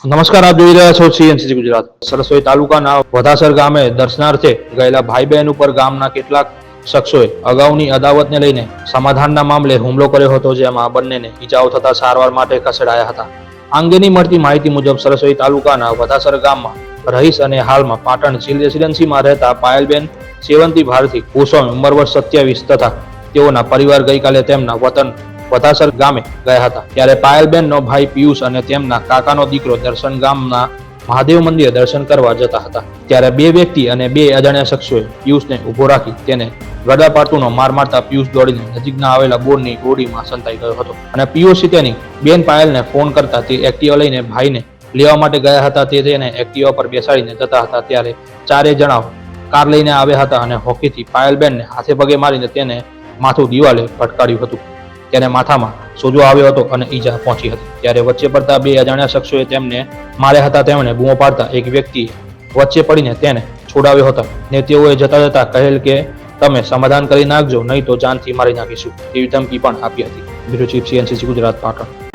નમસ્કાર, આપ જોઈ રહ્યા છો સીએનસીસી ગુજરાત. સરસ્વતી તાલુકાના વધાસર ગામે દર્શનાર્થે ગયેલા ભાઈ બહેન ઉપર ગામના કેટલાક શખ્સોએ અગાઉની અદાવતને લઈને સમાધાનના મામલે હુમલો કર્યો હતો, જેમાં બંનેને ઈજાઓ થતા સારવાર માટે ખસેડાયા હતા. આ અંગેની મળતી માહિતી મુજબ સરસ્વતી તાલુકાના વધાસર ગામમાં રહીશ અને હાલમાં પાટણ જીલ રેસિડેન્સીમાં રહેતા પાયલબેન સેવંતી ભારતી ગોસ્વામી ઉંમર વર્ષ 27 તથા તેઓના પરિવાર ગઈકાલે તેમના વતન વધાસર ગામે ગયા હતા. ત્યારે પાયલબેનનો ભાઈ પિયુષ અને તેમના કાકાનો દીકરો દર્શન ગામના મહાદેવ મંદિરે દર્શન કરવા જતા હતા. ત્યારે બે વ્યક્તિ અને બે અજાણ્યા શખ્સોએ પિયુષને ઉભો રાખી તેને ગળા પાટુનો માર મારતા પિયુષ દોડીને નજીકના આવેલા બોરની ગોળીમાં સંતાઈ ગયો હતો અને પિયુષ તેની બેન પાયલને ફોન કરતા તે એક્ટિવા લઈને ભાઈને લેવા માટે ગયા હતા. તે તેને એક્ટિવા પર બેસાડીને જતા હતા ત્યારે ચારે જણા કાર લઈને આવ્યા હતા અને હોકીથી પાયલબેનને હાથે પગે મારીને તેને માથું દિવાલે ભટકાડ્યું હતું. તેને માથામાં સોજો આવ્યો હતો અને ઈજા પહોંચી હતી. ત્યારે વચ્ચે પડતા બે અજાણ્યા શખ્સોએ તેમને માર્યા હતા. તેમણે બૂમો પાડતા એક વ્યક્તિએ વચ્ચે પડીને તેને છોડાવ્યો હતો ને તેઓએ જતા જતા કહેલ કે તમે સમાધાન કરી નાખજો, નહીં તો જાનથી મારી નાખીશું તેવી ધમકી પણ આપી હતી. Bureau chief, CNCC Gujarat, Patan.